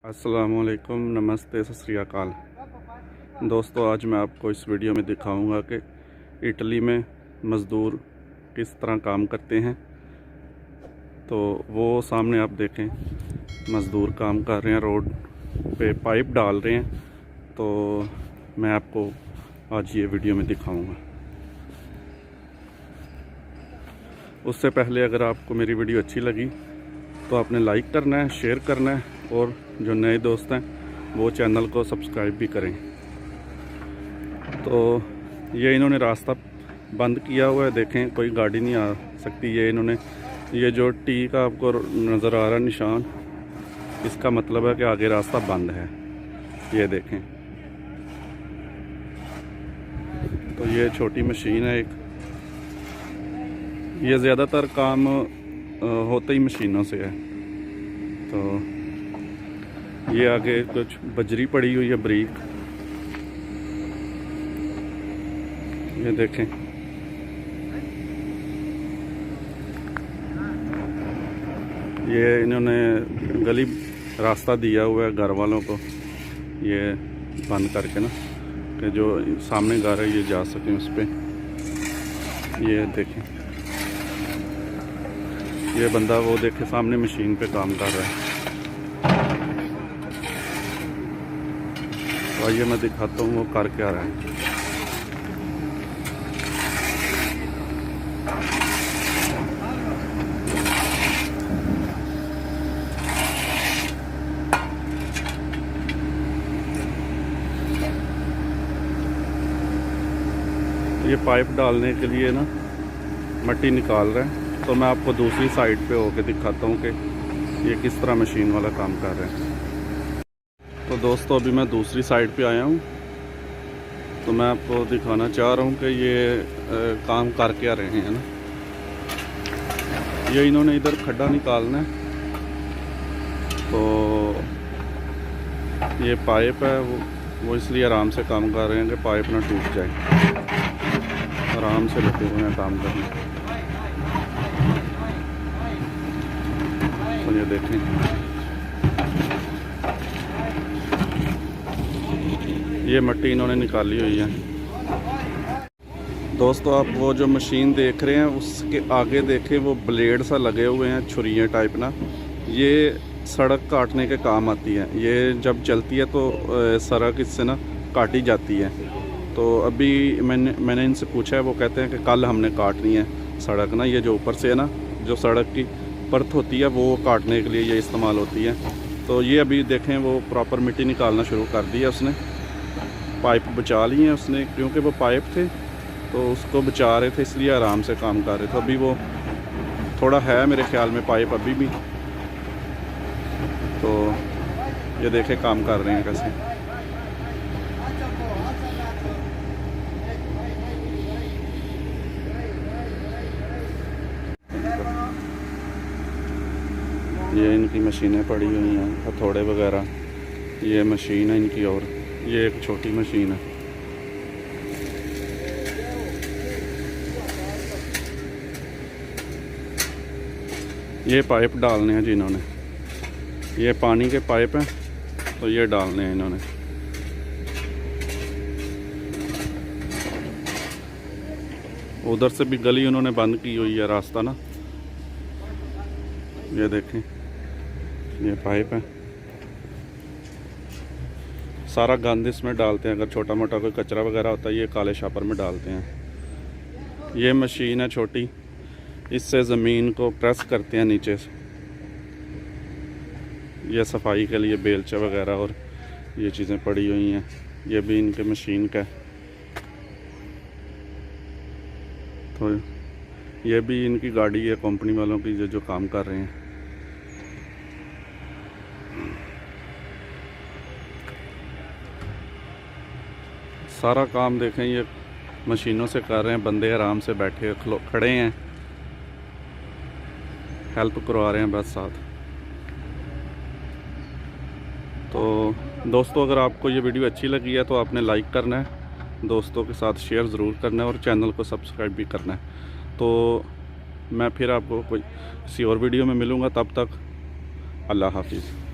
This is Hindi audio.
अस्सलामुअलैकुम, नमस्ते, सत श्री अकाल। दोस्तों, आज मैं आपको इस वीडियो में दिखाऊंगा कि इटली में मज़दूर किस तरह काम करते हैं। तो वो सामने आप देखें, मज़दूर काम कर रहे हैं, रोड पे पाइप डाल रहे हैं। तो मैं आपको आज ये वीडियो में दिखाऊंगा। उससे पहले अगर आपको मेरी वीडियो अच्छी लगी तो आपने लाइक करना है, शेयर करना है, और जो नए दोस्त हैं वो चैनल को सब्सक्राइब भी करें। तो ये इन्होंने रास्ता बंद किया हुआ है, देखें कोई गाड़ी नहीं आ सकती। ये जो टी का आपको नज़र आ रहा है निशान, इसका मतलब है कि आगे रास्ता बंद है। ये देखें, तो ये छोटी मशीन है एक। ये ज़्यादातर काम होते ही मशीनों से है। तो ये आगे कुछ बजरी पड़ी हुई है बारीक, ये देखें। ये इन्होंने गली रास्ता दिया हुआ है घर वालों को, ये बंद करके ना, कि जो सामने घर है ये जा सकें उस पर। ये देखें, ये बंदा वो देखे सामने मशीन पे काम कर रहा है। तो आइए मैं दिखाता हूँ वो कर क्या रहा है। ये पाइप डालने के लिए ना मट्टी निकाल रहा है। तो मैं आपको दूसरी साइड पे होके दिखाता हूँ कि ये किस तरह मशीन वाला काम कर रहे हैं। तो दोस्तों, अभी मैं दूसरी साइड पे आया हूँ, तो मैं आपको दिखाना चाह रहा हूँ कि ये काम कर क्या रहे हैं ना। ये इन्होंने इधर खड्डा निकालना है। तो ये पाइप है, वो इसलिए आराम से काम कर रहे हैं कि पाइप ना टूट जाए। आराम से लगे हुए हैं काम करने। तो ये देखें, ये मट्टी इन्होंने निकाली हुई है। दोस्तों, आप वो जो मशीन देख रहे हैं उसके आगे देखें, वो ब्लेड सा लगे हुए हैं, छुरियाँ टाइप ना। ये सड़क काटने के काम आती है। ये जब चलती है तो सड़क इससे ना काटी जाती है। तो अभी मैंने इनसे पूछा है, वो कहते हैं कि कल हमने काटनी है सड़क ना। ये जो ऊपर से है ना, जो सड़क की परत होती है वो काटने के लिए ये इस्तेमाल होती है। तो ये अभी देखें, वो प्रॉपर मिट्टी निकालना शुरू कर दी है उसने। पाइप बचा ली है उसने, क्योंकि वो पाइप थे तो उसको बचा रहे थे, इसलिए आराम से काम कर रहे थे। अभी वो थोड़ा है मेरे ख्याल में पाइप अभी भी। तो ये देखें काम कर रहे हैं कैसे। ये इनकी मशीनें पड़ी हुई हैं, हथौड़े वगैरह। ये मशीन है इनकी, और ये एक छोटी मशीन है। ये पाइप डालने हैं जिन्होंने, ये पानी के पाइप हैं, तो ये डालने हैं इन्होंने। उधर से भी गली उन्होंने बंद की हुई है, रास्ता ना। ये देखें, ये पाइप है। सारा गंद इसमें डालते हैं, अगर छोटा मोटा कोई कचरा वगैरह होता है ये काले शापर में डालते हैं। ये मशीन है छोटी, इससे ज़मीन को प्रेस करते हैं नीचे से। ये सफाई के लिए बेलचा वगैरह और ये चीज़ें पड़ी हुई हैं। ये भी इनके मशीन का है। तो ये भी इनकी गाड़ी है कंपनी वालों की, जो काम कर रहे हैं। सारा काम देखें, ये मशीनों से कर रहे हैं। बंदे आराम से बैठे खड़े हैं, हेल्प करवा रहे हैं बस साथ। तो दोस्तों, अगर आपको ये वीडियो अच्छी लगी है तो आपने लाइक करना है, दोस्तों के साथ शेयर ज़रूर करना है, और चैनल को सब्सक्राइब भी करना है। तो मैं फिर आपको कोई किसी और वीडियो में मिलूँगा। तब तक अल्लाह हाफिज़।